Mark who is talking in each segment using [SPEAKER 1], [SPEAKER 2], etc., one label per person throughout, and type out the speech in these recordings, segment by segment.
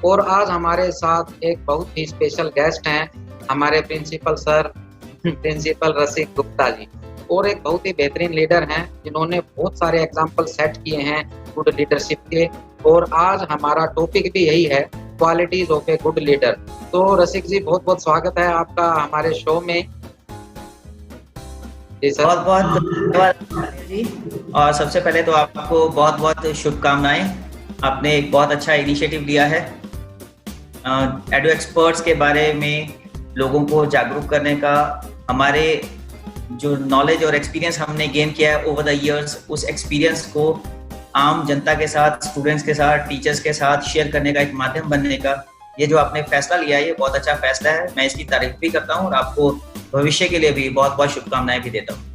[SPEAKER 1] और आज हमारे साथ एक बहुत ही स्पेशल गेस्ट हैं, हमारे प्रिंसिपल सर प्रिंसिपल रसिक गुप्ता जी। और एक बहुत ही बेहतरीन लीडर हैं जिन्होंने बहुत सारे एग्जाम्पल सेट किए हैं गुड लीडरशिप के। और आज हमारा टॉपिक भी यही है, qualities of a good leader. तो रसिक जी, बहुत बहुत स्वागत है आपका हमारे शो में। जी सर।
[SPEAKER 2] बहुत बहुत धन्यवाद जी। और सबसे पहले तो आपको बहुत बहुत शुभकामनाएं। आपने एक बहुत अच्छा इनिशिएटिव लिया है एडु एक्सपर्ट्स के बारे में लोगों को जागरूक करने का। हमारे जो नॉलेज और एक्सपीरियंस हमने गेन किया है ओवर द इयर्स, उस एक्सपीरियंस को आम जनता के साथ, स्टूडेंट्स के साथ, टीचर्स के साथ शेयर करने का एक माध्यम बनने का ये जो आपने फैसला लिया है, ये बहुत अच्छा फैसला है। मैं इसकी तारीफ भी करता हूँ और आपको भविष्य के लिए भी बहुत बहुत शुभकामनाएं भी देता हूँ।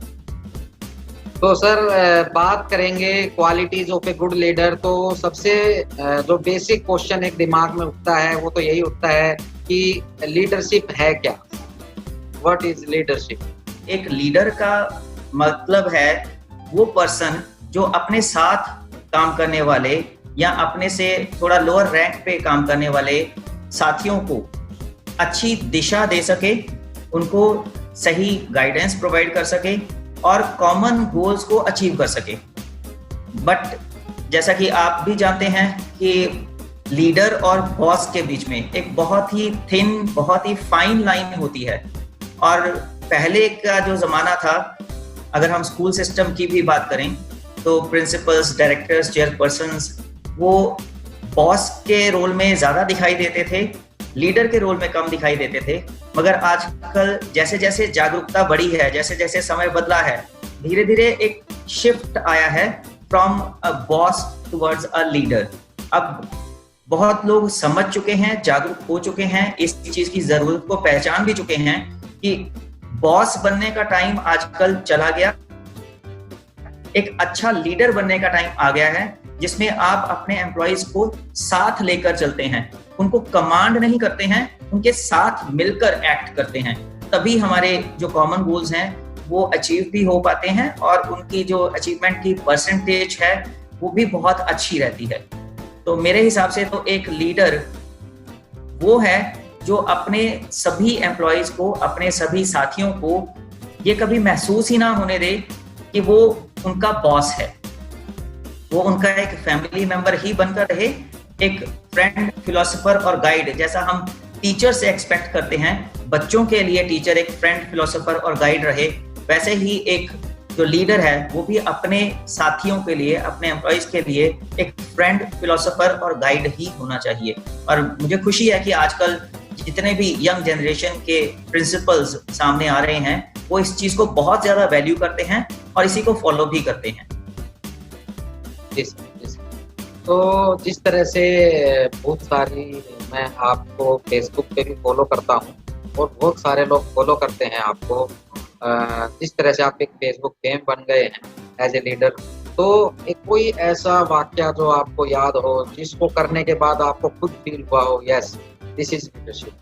[SPEAKER 1] तो सर, बात करेंगे qualities of a good leader. तो सबसे जो बेसिक क्वेश्चन एक दिमाग में उठता है वो तो यही उठता है कि लीडरशिप है क्या? What is leadership?
[SPEAKER 2] एक लीडर का मतलब है वो पर्सन जो अपने साथ काम करने वाले या अपने से थोड़ा लोअर रैंक पे काम करने वाले साथियों को अच्छी दिशा दे सके, उनको सही गाइडेंस प्रोवाइड कर सके और कॉमन गोल्स को अचीव कर सके। बट जैसा कि आप भी जानते हैं कि लीडर और बॉस के बीच में एक बहुत ही थिन, बहुत ही फाइन लाइन होती है। और पहले का जो जमाना था, अगर हम स्कूल सिस्टम की भी बात करें तो प्रिंसिपल्स, डायरेक्टर्स, चेयरपर्सन्स वो बॉस के रोल में ज्यादा दिखाई देते थे, लीडर के रोल में कम दिखाई देते थे। मगर आजकल जैसे जैसे जागरूकता बढ़ी है, जैसे जैसे समय बदला है, धीरे धीरे एक शिफ्ट आया है from a boss towards a leader. अब बहुत लोग समझ चुके हैं, जागरूक हो चुके हैं, इस चीज की जरूरत को पहचान भी चुके हैं कि बॉस बनने का टाइम आजकल चला गया। एक अच्छा लीडर बनने का टाइम आ गया है जिसमें आप अपने एम्प्लॉइज को साथ लेकर चलते हैं, उनको कमांड नहीं करते हैं, उनके साथ मिलकर एक्ट करते हैं। तभी हमारे जो कॉमन गोल्स हैं वो अचीव भी हो पाते हैं और उनकी जो अचीवमेंट की परसेंटेज है वो भी बहुत अच्छी रहती है। तो मेरे हिसाब से तो एक लीडर वो है जो अपने सभी एम्प्लॉइज को, अपने सभी साथियों को ये कभी महसूस ही ना होने दे कि वो उनका बॉस है। वो उनका एक फैमिली मेंबर ही बनकर रहे, एक फ्रेंड, फिलोसोफर और गाइड। जैसा हम टीचर से एक्सपेक्ट करते हैं बच्चों के लिए टीचर एक फ्रेंड, फिलोसोफर और गाइड रहे, वैसे ही एक जो लीडर है वो भी अपने साथियों के लिए, अपने एम्प्लॉइज के लिए एक फ्रेंड, फिलोसोफर और गाइड ही होना चाहिए। और मुझे खुशी है कि आजकल जितने भी यंग जनरेशन के प्रिंसिपल्स सामने आ रहे हैं वो इस चीज को बहुत ज्यादा वैल्यू करते हैं और इसी को फॉलो भी करते हैं।
[SPEAKER 1] तो जिस तरह से बहुत सारी, मैं आपको फेसबुक पे भी फॉलो करता हूँ और बहुत सारे लोग फॉलो करते हैं आपको, जिस तरह से आप एक फेसबुक फेम बन गए हैं एज ए लीडर, तो एक कोई ऐसा वाक्य जो आपको याद हो जिसको करने के बाद आपको खुद फील हुआ हो, yes this is leadership.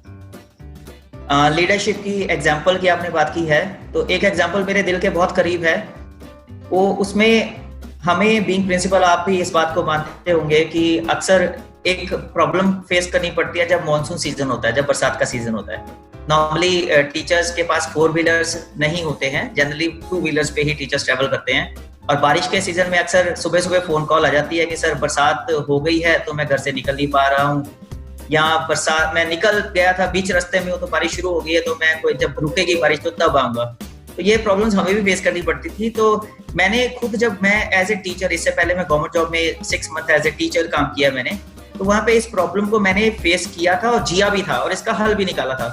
[SPEAKER 2] Leadership की एग्जाम्पल की आपने बात की है तो एक एग्जाम्पल मेरे दिल के बहुत करीब है। वो उसमें हमें बीइंग प्रिंसिपल, आप भी इस बात को मानते होंगे कि अक्सर एक प्रॉब्लम फेस करनी पड़ती है जब मॉनसून सीजन होता है, जब बरसात का सीजन होता है। नॉर्मली टीचर्स के पास 4 व्हीलर्स नहीं होते हैं, जनरली 2 व्हीलर्स पे ही टीचर्स ट्रेवल करते हैं। और बारिश के सीजन में अक्सर सुबह सुबह फोन कॉल आ जाती है कि सर बरसात हो गई है तो मैं घर से निकल नहीं पा रहा हूँ, या बरसात मैं निकल गया था बीच रास्ते में, तो बारिश शुरू हो गई है तो मैं कोई जब रुकेगी बारिश तो तब आऊंगा। तो ये प्रॉब्लम्स हमें भी फेस करनी पड़ती थी। तो मैंने खुद, जब मैं एज ए टीचर, इससे पहले मैं गवर्नमेंट जॉब में 6 मंथ एज ए टीचर काम किया मैंने, तो वहाँ पे इस प्रॉब्लम को मैंने फेस किया था और जिया भी था और इसका हल भी निकाला था।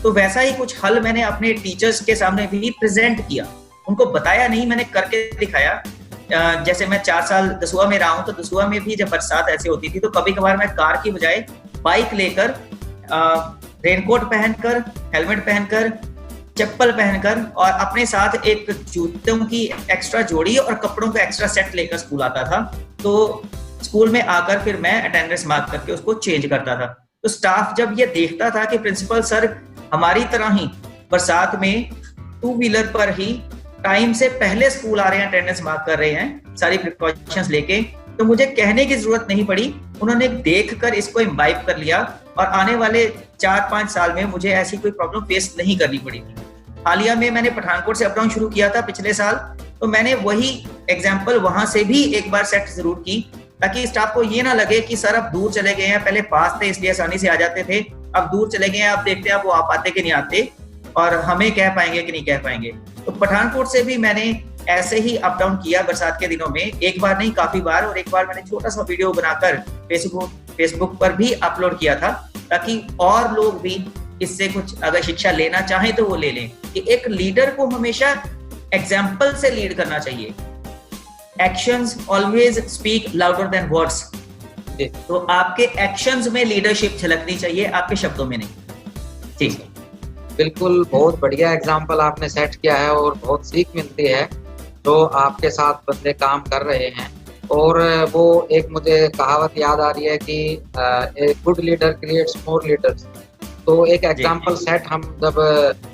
[SPEAKER 2] तो वैसा ही कुछ हल मैंने अपने टीचर्स के सामने भी प्रेजेंट किया, उनको बताया नहीं, मैंने करके दिखाया। जैसे मैं 4 साल दसुआ में रहा हूँ, तो दसुआ में भी जब बरसात ऐसी होती थी तो कभी कभार मैं कार की बजाय बाइक लेकर, रेनकोट पहनकर, हेलमेट पहनकर, चप्पल पहनकर और अपने साथ एक जूतों की एक्स्ट्रा जोड़ी और कपड़ों का एक्स्ट्रा सेट लेकर स्कूल आता था। तो स्कूल में आकर फिर मैं अटेंडेंस मार्क करके उसको चेंज करता था। तो स्टाफ जब ये देखता था कि प्रिंसिपल सर हमारी तरह ही बरसात में 2 व्हीलर पर ही टाइम से पहले स्कूल आ रहे हैं, अटेंडेंस मार्क कर रहे हैं, सारी प्रिकॉशंस लेके, तो मुझे कहने की जरूरत नहीं पड़ी, उन्होंने देखकर इसको इम्बाइब कर लिया और आने वाले 4-5 साल में मुझे ऐसी कोई प्रॉब्लम फेस नहीं करनी पड़ी थी। हालिया में मैंने पठानकोट से अप डाउन शुरू किया था पिछले साल, तो मैंने वही एग्जाम्पल वहां से भी एक बार सेट जरूर की, ताकि स्टाफ को ये ना लगे कि सर अब दूर चले गए हैं, पहले पास थे इसलिए आसानी से आ जाते थे, अब दूर चले गए हैं, अब देखते हैं अब वो आ पाते कि नहीं आते और हमें कह पाएंगे कि नहीं कह पाएंगे। तो पठानकोट से भी मैंने ऐसे ही अप डाउन किया बरसात के दिनों में, एक बार नहीं काफी बार, और एक बार मैंने छोटा सा वीडियो बनाकर फेसबुक पर भी अपलोड किया था, ताकि और लोग भी इससे कुछ अगर शिक्षा लेना चाहें तो वो ले लें कि एक लीडर को हमेशा एग्जाम्पल से लीड करना चाहिए। Actions always speak louder than words. तो आपके एक्शंस में लीडरशिप झलकनी चाहिए, आपके शब्दों में नहीं। ठीक है,
[SPEAKER 1] बिल्कुल, बहुत बढ़िया एग्जाम्पल आपने सेट किया है और बहुत सीख मिलती है जो आपके साथ बंदे काम कर रहे हैं। और वो एक मुझे कहावत याद आ रही है कि a good leader creates more leaders. तो एक एग्जाम्पल सेट हम जब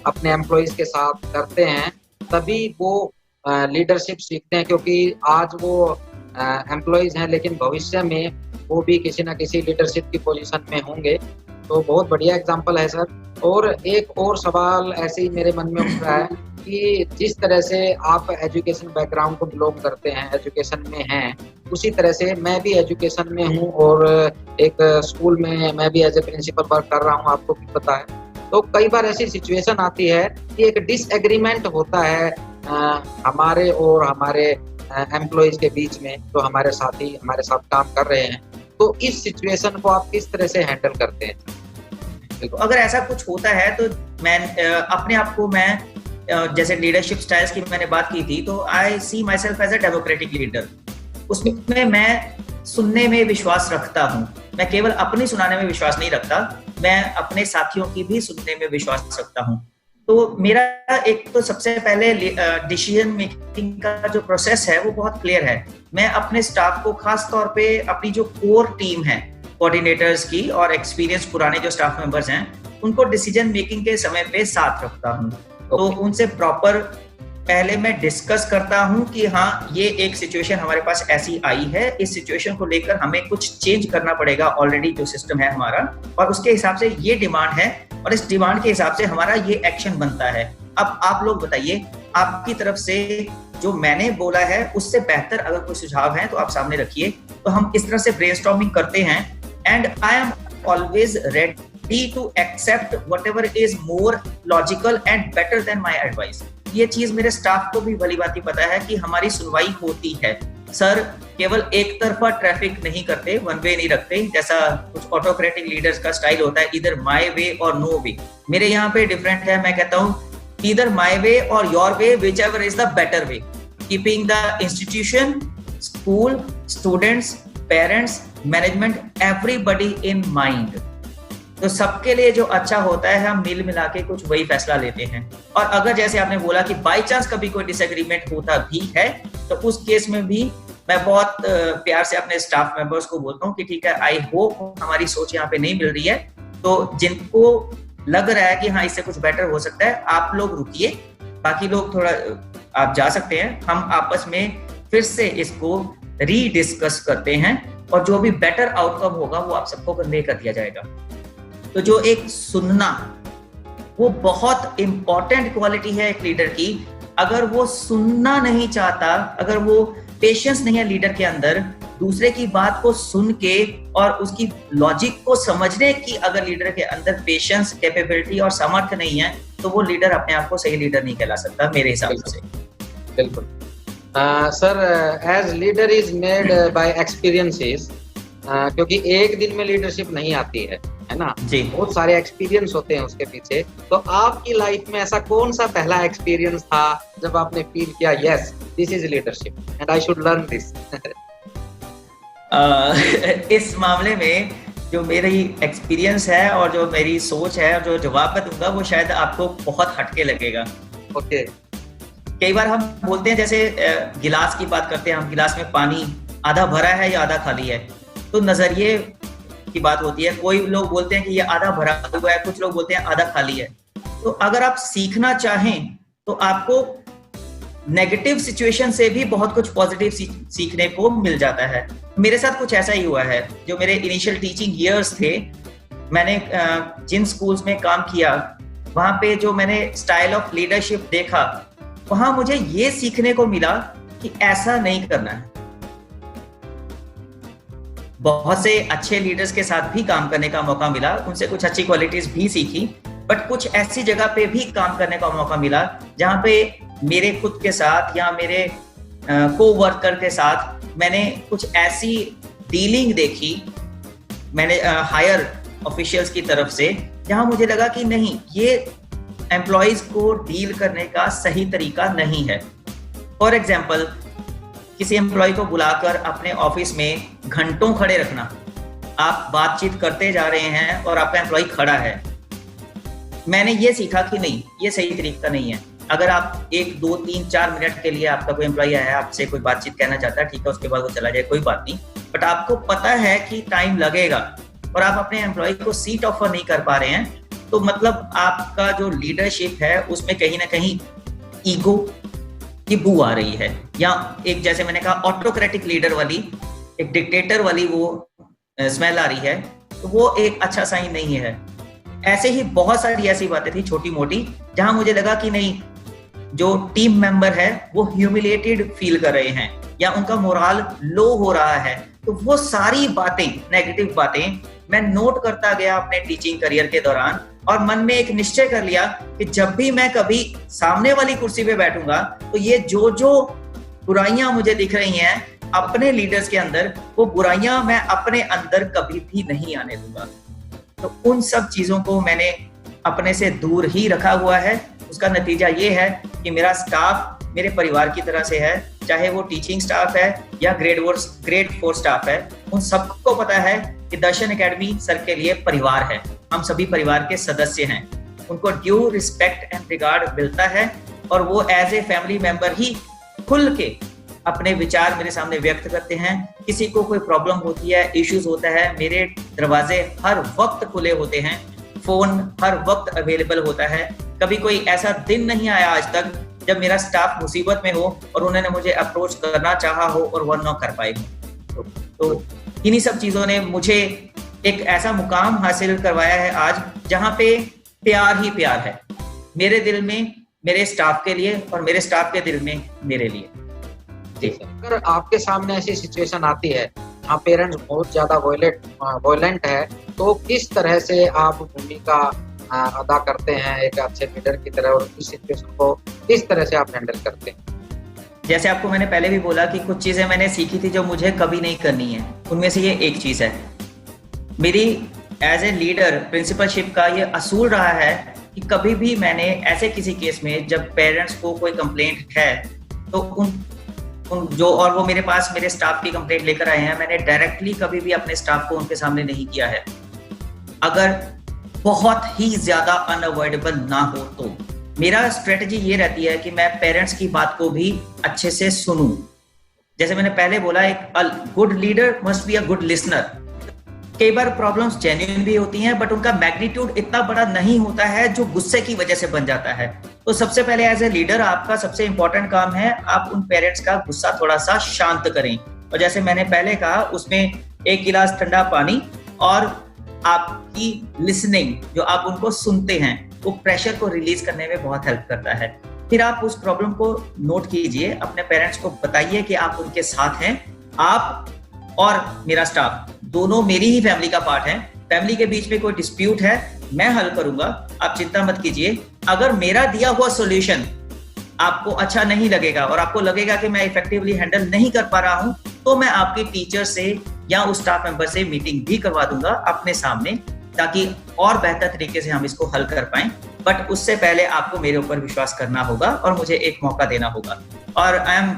[SPEAKER 1] अपने एम्प्लॉइज के साथ करते हैं तभी वो लीडरशिप सीखते हैं, क्योंकि आज वो एम्प्लॉइज हैं लेकिन भविष्य में वो भी किसी ना किसी लीडरशिप की पोजीशन में होंगे। तो बहुत बढ़िया एग्जाम्पल है सर। और एक और सवाल ऐसे ही मेरे मन में उठ रहा है कि जिस तरह से आप एजुकेशन बैकग्राउंड को बिलोंग करते हैं, एजुकेशन में हैं, उसी तरह से मैं भी एजुकेशन में हूँ और एक स्कूल में मैं भी एज ए प्रिंसिपल वर्क कर रहा हूँ, आपको भी पता है। तो कई बार ऐसी सिचुएशन आती है कि एक डिसएग्रीमेंट होता है हमारे और हमारे एम्प्लॉइज के बीच में, जो हमारे साथी हमारे साथ काम कर रहे हैं। तो इस सिचुएशन को आप किस तरह से हैंडल करते हैं?
[SPEAKER 2] तो अगर ऐसा कुछ होता है तो मैं अपने आप को जैसे लीडरशिप स्टाइल्स की मैंने बात की थी, तो I see myself as a democratic leader. उसमें मैं सुनने में विश्वास रखता हूँ, मैं केवल अपनी सुनाने में विश्वास नहीं रखता, मैं अपने साथियों की भी सुनने में विश्वास रखता हूँ। तो मेरा एक तो सबसे पहले डिसीजन मेकिंग का जो प्रोसेस है वो बहुत क्लियर है। मैं अपने स्टाफ को खास तौर पे अपनी जो कोर टीम है कोऑर्डिनेटर्स की और एक्सपीरियंस पुराने जो स्टाफ मेंबर्स हैं, उनको डिसीजन मेकिंग के समय पे साथ रखता हूँ। तो उनसे प्रॉपर पहले मैं डिस्कस करता हूँ कि हाँ ये एक सिचुएशन हमारे पास ऐसी आई है, इस सिचुएशन को लेकर हमें कुछ चेंज करना पड़ेगा ऑलरेडी जो सिस्टम है हमारा, और उसके हिसाब से ये डिमांड है और इस डिमांड के हिसाब से हमारा ये एक्शन बनता है। अब आप लोग बताइए, आपकी तरफ से जो मैंने बोला है उससे बेहतर अगर कोई सुझाव है तो आप सामने रखिए। तो हम इस तरह से ब्रेनस्टॉर्मिंग करते हैं and I am always ready to accept whatever is more logical and better than my advice. ये चीज मेरे स्टाफ को भी भली भांति पता है कि हमारी सुनवाई होती है। सर केवल एक तरफा ट्रैफिक नहीं करते, वन वे नहीं रखते, जैसा कुछ ऑटोक्रेटिक लीडर्स का स्टाइल होता है, इधर माय वे और नो वे। मेरे यहाँ पे डिफरेंट है, मैं कहता हूँ इधर माय वे और your way, which ever is the better way, keeping the institution, school, students, parents, management, everybody in mind. तो सबके लिए जो अच्छा होता है हम मिल मिला के कुछ वही फैसला लेते हैं। और अगर जैसे आपने बोला कि बाई चांस कभी कोई डिसएग्रीमेंट होता भी है तो उस केस में भी मैं बहुत प्यार से अपने स्टाफ मेंबर्स को बोलता हूँ कि ठीक है, आई होप हमारी सोच यहाँ पे नहीं मिल रही है, तो जिनको लग रहा है कि हाँ इससे कुछ बेटर हो सकता है, आप लोग रुकिए, बाकी लोग थोड़ा आप जा सकते हैं, हम आपस में फिर से इसको रीडिस्कस करते हैं और जो भी बेटर आउटकम होगा वो आप सबको कन्वे कर दिया जाएगा। तो जो एक सुनना, वो बहुत इंपॉर्टेंट क्वालिटी है एक लीडर की। अगर वो सुनना नहीं चाहता, अगर वो पेशेंस नहीं है लीडर के अंदर, दूसरे की बात को सुन के और उसकी लॉजिक को समझने की अगर लीडर के अंदर पेशेंस, कैपेबिलिटी और सामर्थ्य नहीं है, तो वो लीडर अपने आप को सही लीडर नहीं कहला सकता मेरे हिसाब से।
[SPEAKER 1] बिल्कुल sir, as leader is made by experiences, क्योंकि एक दिन में लीडरशिप नहीं आती है ना जी, बहुत सारे एक्सपीरियंस होते हैं उसके पीछे। तो आपकी लाइफ में ऐसा कौन सा पहला एक्सपीरियंस था जब आपने फील किया yes this is leadership and I should learn this?
[SPEAKER 2] इस मामले में जो मेरी एक्सपीरियंस है और जो मेरी सोच है और जो जवाब मैं दूंगा वो शायद आपको बहुत हटके लगेगा।
[SPEAKER 1] ओके।
[SPEAKER 2] कई बार हम बोलते हैं, जैसे गिलास की बात करते हैं, हम गिलास में पानी आधा भरा है या आधा खाली है, तो नजरिए की बात होती है। कोई लोग बोलते हैं कि ये आधा भरा हुआ है, कुछ लोग बोलते हैं आधा खाली है। तो अगर आप सीखना चाहें तो आपको नेगेटिव सिचुएशन से भी बहुत कुछ पॉजिटिव सीखने को मिल जाता है। मेरे साथ कुछ ऐसा ही हुआ है। जो मेरे इनिशियल टीचिंग ईयर्स थे, मैंने जिन स्कूल्स में काम किया, वहां पे जो मैंने स्टाइल ऑफ लीडरशिप देखा, वहां मुझे ये सीखने को मिला कि ऐसा नहीं करना है। बहुत से अच्छे लीडर्स के साथ भी काम करने का मौका मिला, उनसे कुछ अच्छी क्वालिटीज भी सीखी, बट कुछ ऐसी जगह पे भी काम करने का मौका मिला जहां पे मेरे खुद के साथ या मेरे को वर्कर के साथ मैंने कुछ ऐसी डीलिंग देखी, मैंने हायर ऑफिशियल्स की तरफ से, जहां मुझे लगा कि नहीं, ये एम्प्लॉइज को डील करने का सही तरीका नहीं है। फॉर एग्जाम्पल, किसी एम्प्लॉय को बुलाकर अपने ऑफिस में घंटों खड़े रखना, आप बातचीत करते जा रहे हैं और आपका एम्प्लॉय खड़ा है। मैंने ये सीखा कि नहीं, ये सही तरीका नहीं है। अगर आप 1, 2, 3, 4 मिनट के लिए, आपका कोई एम्प्लॉय आया है, आपसे कोई बातचीत कहना चाहता है, ठीक है, उसके बाद वो चला जाए, कोई बात नहीं, बट आपको पता है कि टाइम लगेगा और आप अपने एम्प्लॉय को सीट ऑफर नहीं कर पा रहे हैं, तो मतलब आपका जो लीडरशिप है उसमें कहीं ना कहीं ईगो की बू आ रही है, या एक, जैसे मैंने कहा, ऑटोक्रेटिक लीडर वाली, एक डिक्टेटर वाली वो स्मेल आ रही है, तो वो एक अच्छा साइन नहीं है। ऐसे ही बहुत सारी ऐसी बातें थी छोटी मोटी, जहां मुझे लगा कि नहीं, जो टीम मेंबर है वो ह्यूमिलिएटेड फील कर रहे हैं या उनका मोराल लो हो रहा है। तो वो सारी बातें, नेगेटिव बातें मैं नोट करता गया अपने टीचिंग करियर के दौरान, और मन में एक निश्चय कर लिया कि जब भी मैं कभी सामने वाली कुर्सी पे बैठूंगा, तो ये जो जो बुराइयां मुझे दिख रही हैं अपने लीडर्स के अंदर, वो बुराइयां मैं अपने अंदर कभी भी नहीं आने दूंगा। तो उन सब चीजों को मैंने अपने से दूर ही रखा हुआ है। उसका नतीजा ये है कि मेरा स्टाफ मेरे परिवार की तरह से है, चाहे वो टीचिंग स्टाफ है या ग्रेड 4 स्टाफ है। उन सबको पता है कि दर्शन एकेडमी सर के लिए परिवार है, हम सभी परिवार के सदस्य हैं। उनको ड्यू रिस्पेक्ट एंड रिगार्ड मिलता है, और वो एज ए फैमिली मेंबर ही खुल के अपने विचार मेरे सामने व्यक्त करते हैं। किसी को कोई प्रॉब्लम होती है, इश्यूज होता है, मेरे दरवाजे हर वक्त खुले होते हैं, फोन हर वक्त अवेलेबल होता है। कभी कोई ऐसा दिन नहीं आया आज तक जब मेरा स्टाफ मुसीबत में हो और उन्होंने मुझे अप्रोच करना चाहा हो और वो न कर पाए हो। तो इन्हीं सब चीजों ने मुझे एक ऐसा मुकाम हासिल करवाया है आज, जहां पे प्यार ही प्यार है, मेरे दिल में मेरे स्टाफ के लिए और मेरे स्टाफ के दिल में मेरे लिए।
[SPEAKER 1] अगर आपके सामने ऐसी सिचुएशन आती है जहाँ पेरेंट्स बहुत ज्यादा वॉयलेंट है, तो किस तरह से आप भूमिका अदा करते हैं एक अच्छे लीडर की तरह, और इस सिचुएशन को किस तरह से आप हैंडल करते हैं?
[SPEAKER 2] जैसे आपको मैंने पहले भी बोला कि कुछ चीजें मैंने सीखी थी जो मुझे कभी नहीं करनी है, उनमें से ये एक चीज है। मेरी एज ए लीडर प्रिंसिपलशिप का ये असूल रहा है कि कभी भी मैंने ऐसे किसी केस में जब पेरेंट्स को कोई कंप्लेंट है, तो और वो मेरे पास मेरे स्टाफ की कंप्लेंट लेकर आए हैं, मैंने डायरेक्टली कभी भी अपने स्टाफ को उनके सामने नहीं किया है। अगर बहुत ही ज्यादा अनअवॉइडेबल ना हो तो मेरा स्ट्रेटजी ये रहती है कि मैं पेरेंट्स की बात को भी अच्छे से सुनूं। जैसे मैंने पहले बोला, एक good leader must be a good listener. कई बार प्रॉब्लम्स जेन्युइन भी होती हैं, बट उनका मैग्नीट्यूड इतना बड़ा नहीं होता है जो गुस्से की वजह से बन जाता है। तो सबसे पहले एज ए लीडर आपका सबसे इंपॉर्टेंट काम है, आप उन पेरेंट्स का गुस्सा थोड़ा सा शांत करें। और जैसे मैंने पहले कहा, उसमें 1 गिलास ठंडा पानी और आपकी लिसनिंग, जो आप उनको सुनते हैं, वो प्रेशर को रिलीज करने में बहुत हेल्प करता है। फिर आप उस प्रॉब्लम को नोट कीजिए, अपने पेरेंट्स को बताइए कि आप उनके साथ हैं। आप और मेरा स्टाफ दोनों मेरी ही फैमिली का पार्ट है। फैमिली के बीच में कोई डिस्प्यूट है, मैं हल करूंगा, आप चिंता मत कीजिए। अगर मेरा दिया हुआ सॉल्यूशन आपको अच्छा नहीं लगेगा और आपको लगेगा कि मैं इफेक्टिवली हैंडल नहीं कर पा रहा हूं, तो मैं आपके टीचर से या उस स्टाफ मेंबर से मीटिंग भी करवा दूंगा अपने सामने, ताकि और बेहतर तरीके से हम इसको हल कर पाएं। बट उससे पहले आपको मेरे ऊपर विश्वास करना होगा और मुझे एक मौका देना होगा। और I am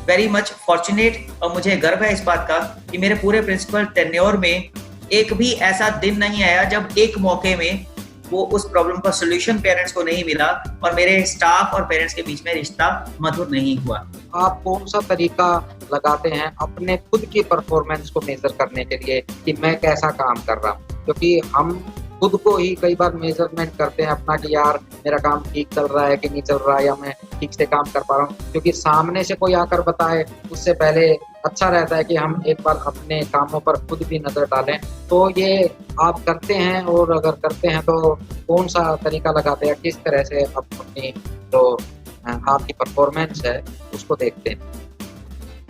[SPEAKER 2] very much fortunate, और मुझे गर्व है इस बात का कि मेरे पूरे प्रिंसिपल टेन्योर में एक भी ऐसा दिन नहीं आया जब एक मौके में वो उस प्रॉब्लम का सॉल्यूशन पेरेंट्स को नहीं मिला और मेरे स्टाफ और पेरेंट्स के बीच में रिश्ता मधुर नहीं हुआ।
[SPEAKER 1] आप कौन सा तरीका लगाते हैं अपने खुद की परफॉर्मेंस को मेजर करने के लिए कि मैं कैसा काम कर रहा हूँ? क्योंकि हम खुद को ही कई बार मेजरमेंट करते हैं अपना कि यार मेरा काम ठीक चल रहा है कि नहीं चल रहा है, या मैं ठीक से काम कर पा रहा हूँ। क्योंकि सामने से कोई आकर बताए उससे पहले अच्छा रहता है कि हम एक बार अपने कामों पर खुद भी नजर डालें। तो ये आप करते हैं, और अगर करते हैं तो कौन सा तरीका लगाते हैं, किस तरह से आप अपनी जो आपकी परफॉर्मेंस है उसको देखते हैं?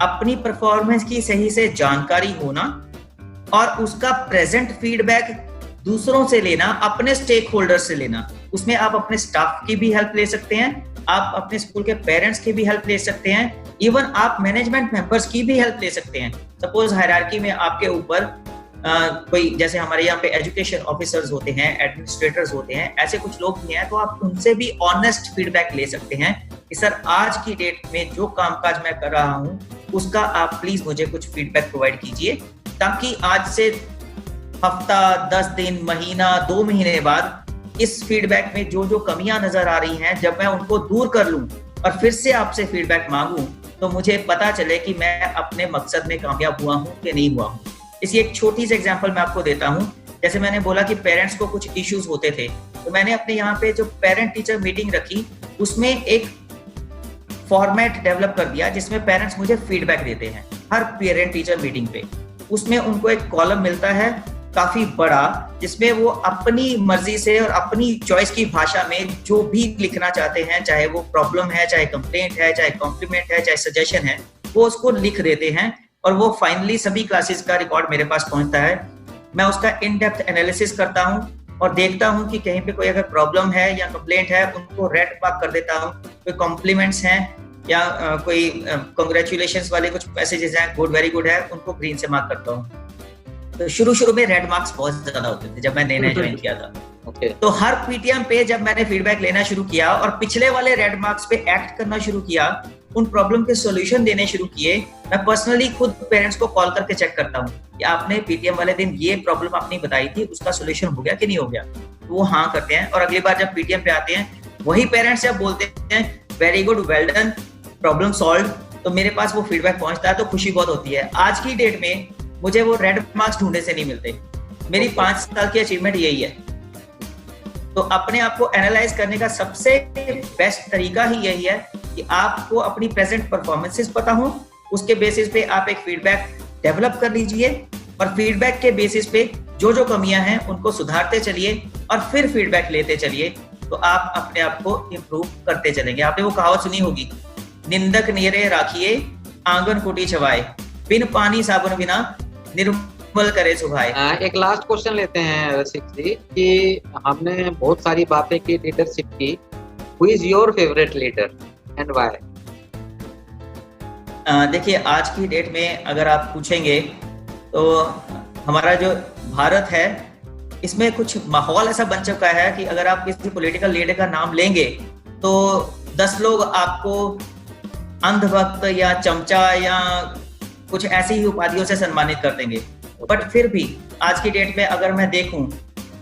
[SPEAKER 2] अपनी परफॉर्मेंस की सही से जानकारी होना और उसका प्रेजेंट फीडबैक दूसरों से लेना, अपने स्टेक होल्डर से लेना। उसमें आप अपने स्टाफ की भी हेल्प ले सकते हैं, आप अपने स्कूल के पेरेंट्स की भी हेल्प ले सकते हैं, इवन आप मैनेजमेंट मेंबर्स की भी हेल्प ले सकते हैं। सपोज हायरार्की में आपके ऊपर कोई, जैसे हमारे यहाँ पे एजुकेशन ऑफिसर्स होते हैं, एडमिनिस्ट्रेटर्स होते हैं, ऐसे कुछ लोग भी हैं, तो आप उनसे भी ऑनेस्ट फीडबैक ले सकते हैं कि सर आज की डेट में जो कामकाज मैं कर रहा हूँ उसका आप प्लीज मुझे कुछ फीडबैक प्रोवाइड कीजिए, ताकि आज से हफ्ता, 10 दिन, महीना, 2 महीने बाद इस फीडबैक में जो जो कमियां नजर आ रही हैं, जब मैं उनको दूर कर लूं और फिर से आपसे फीडबैक मांगूं, तो मुझे पता चले कि मैं अपने मकसद में कामयाब हुआ हूं कि नहीं हुआ हूं। इसी एक छोटी सी एग्जांपल मैं आपको देता हूं। जैसे मैंने बोला कि पेरेंट्स को कुछ इश्यूज होते थे, तो मैंने अपने यहाँ पे जो पेरेंट टीचर मीटिंग रखी, उसमें एक फॉर्मेट डेवलप कर दिया जिसमें पेरेंट्स मुझे फीडबैक देते हैं हर पेरेंट टीचर मीटिंग पे। उसमें उनको एक कॉलम मिलता है काफी बड़ा, जिसमें वो अपनी मर्जी से और अपनी चॉइस की भाषा में जो भी लिखना चाहते हैं, चाहे वो प्रॉब्लम है, चाहे कंप्लेंट है, चाहे कॉम्प्लीमेंट है, चाहे सजेशन है, वो उसको लिख देते हैं। और वो फाइनली सभी क्लासेस का रिकॉर्ड मेरे पास पहुंचता है। मैं उसका इन डेप्थ एनालिसिस करता हूँ और देखता हूँ कि कहीं पे कोई अगर प्रॉब्लम है या कंप्लेंट है, उनको रेड मार्क कर देता हूँ। कोई कॉम्प्लीमेंट्स हैं या कोई कांग्रेचुलेशंस वाले कुछ मैसेजेस हैं, गुड, वेरी गुड है, उनको ग्रीन से मार्क करता हूँ। तो शुरू में रेड मार्क्स बहुत ज्यादा होते थे जब मैं नया ज्वाइन किया था। तो हर पीटीएम पे जब मैंने फीडबैक लेना शुरू किया और पिछले वाले रेड मार्क्स पे एक्ट करना शुरू किया, उन प्रॉब्लम के सॉल्यूशन देने शुरू किए, मैं पर्सनली खुद पेरेंट्स को कॉल करके चेक करता हूँ कि आपने पीटीएम वाले दिन ये प्रॉब्लम आपने बताई थी, उसका सॉल्यूशन हो गया कि नहीं हो गया। तो वो हाँ करते हैं, और अगली बार जब पीटीएम पे आते हैं, वही पेरेंट्स जब बोलते हैं very good, well done, problem solve, तो मेरे पास वो फीडबैक पहुंचता है, तो खुशी बहुत होती है। आज की डेट में मुझे वो रेड मार्क्स ढूंढने से नहीं मिलते। मेरी 5 साल की अचीवमेंट यही है। तो अपने आप को एनालाइज करने का सबसे बेस्ट तरीका ही यही है कि आपको अपनी प्रेजेंट परफॉर्मेंसेस पता हो, उसके बेसिस पे आप एक फीडबैक डेवलप कर लीजिए, और फीडबैक के बेसिस पे जो जो कमियां हैं उनको सुधारते चलिए और फिर फीडबैक लेते चलिए, तो आप अपने आप को इम्प्रूव करते चलेंगे। आपने वो कहावत सुनी होगी, निंदक नियरे राखिए आंगन कुटी छवाए, बिन पानी साबुन बिना निर्मल करे सुभाए।
[SPEAKER 1] एक लास्ट क्वेश्चन लेते हैं रसिक जी, कि हमने बहुत सारी बातें की लीडरशिप की, who is your favourite leader and why?
[SPEAKER 2] देखिए, आज की डेट में अगर आप पूछेंगे तो हमारा जो भारत है, इसमें कुछ माहौल ऐसा बन चुका है कि अगर आप किसी पॉलिटिकल लीडर का नाम लेंगे तो 10 लोग आपको अंधभक्त या चमचा या कुछ ऐसी ही उपाधियों से सम्मानित कर देंगे। बट फिर भी आज की डेट में अगर मैं देखूं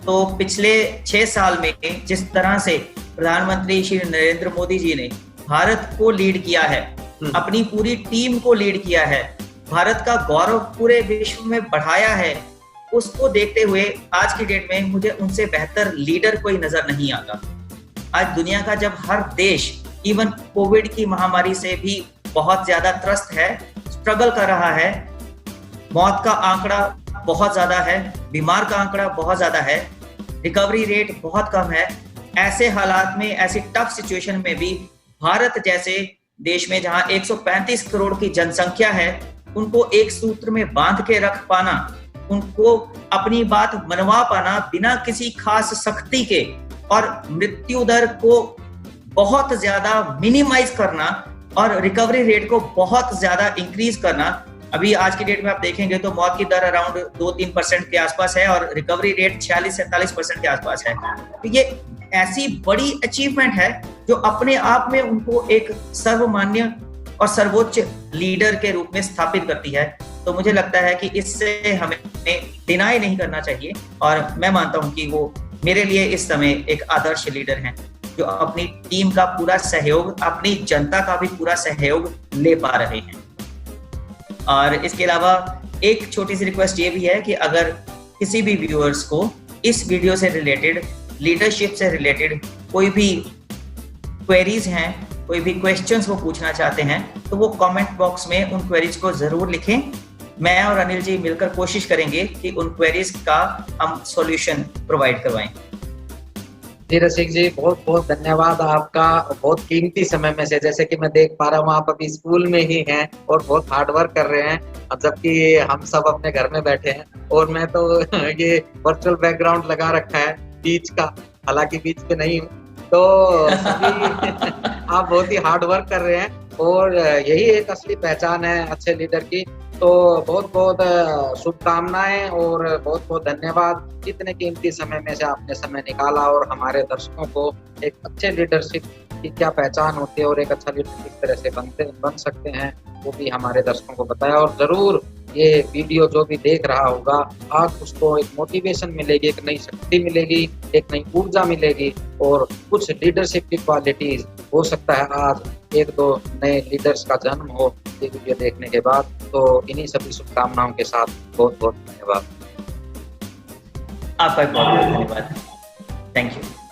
[SPEAKER 2] तो पिछले 6 साल में जिस तरह से प्रधानमंत्री श्री नरेंद्र मोदी जी ने भारत को लीड किया है, अपनी पूरी टीम को लीड किया है, भारत का गौरव पूरे विश्व में बढ़ाया है, उसको देखते हुए आज की डेट में मुझे उनसे बेहतर लीडर कोई नजर नहीं आता। आज दुनिया का जब हर देश इवन कोविड की महामारी से भी बहुत ज्यादा त्रस्त है, स्ट्रगल कर रहा है, मौत का आंकड़ा बहुत ज्यादा है, बीमार का आंकड़ा बहुत ज्यादा है, रिकवरी रेट बहुत कम है, ऐसे हालात में, ऐसी टफ सिचुएशन में भी भारत जैसे देश में जहां 135 करोड़ की जनसंख्या है, उनको एक सूत्र में बांध के रख पाना, उनको अपनी बात मनवा पाना बिना किसी खास सख्ती के, और मृत्यु दर को बहुत ज्यादा मिनिमाइज करना और रिकवरी रेट को बहुत ज्यादा इंक्रीज करना। अभी आज की डेट में आप देखेंगे तो मौत की दर अराउंड 2-3% के आसपास है और रिकवरी रेट 46-47% के आसपास है। तो ये ऐसी बड़ी अचीवमेंट है जो अपने आप में उनको एक सर्वमान्य और सर्वोच्च लीडर के रूप में स्थापित करती है। तो मुझे लगता है कि इससे हमें डिनाई नहीं करना चाहिए, और मैं मानता हूं कि वो मेरे लिए इस समय एक आदर्श लीडर हैं जो अपनी टीम का पूरा सहयोग, अपनी जनता का भी पूरा सहयोग ले पा रहे हैं। और इसके अलावा एक छोटी सी रिक्वेस्ट ये भी है कि अगर किसी भी व्यूअर्स को इस वीडियो से रिलेटेड, लीडरशिप से रिलेटेड कोई भी क्वेरीज हैं, कोई भी क्वेश्चंस वो पूछना चाहते हैं, तो वो कमेंट बॉक्स में उन क्वेरीज को जरूर लिखें। मैं और अनिल जी मिलकर कोशिश करेंगे कि उन क्वेरीज का हम सॉल्यूशन प्रोवाइड करवाएं।
[SPEAKER 1] जी रसिक जी, बहुत बहुत धन्यवाद आपका, बहुत कीमती समय में से। जैसे कि मैं देख पा रहा हूँ आप अभी स्कूल में ही हैं और बहुत हार्ड वर्क कर रहे हैं, जबकि हम सब अपने घर में बैठे हैं। और मैं तो ये वर्चुअल बैकग्राउंड लगा रखा है बीच का, हालांकि बीच पे नहीं हूँ। तो सभी आप बहुत ही हार्ड वर्क कर रहे हैं और यही एक असली पहचान है अच्छे लीडर की। तो बहुत बहुत शुभकामनाएं और बहुत बहुत धन्यवाद। इतने कीमती समय में से आपने समय निकाला और हमारे दर्शकों को एक अच्छे लीडरशिप की क्या पहचान होती है और एक अच्छा लीडर किस तरह से बन सकते हैं वो भी हमारे दर्शकों को बताया। और जरूर ये वीडियो जो भी देख रहा होगा, आज उसको एक मोटिवेशन मिलेगी, एक नई शक्ति मिलेगी, एक नई ऊर्जा मिलेगी और कुछ लीडरशिप की क्वालिटीज हो सकता है आज एक दो नए लीडर्स का जन्म हो ये वीडियो देखने के बाद। तो इन्हीं सभी शुभकामनाओं के साथ बहुत बहुत धन्यवाद।
[SPEAKER 2] आपका बहुत बहुत धन्यवाद। Thank you.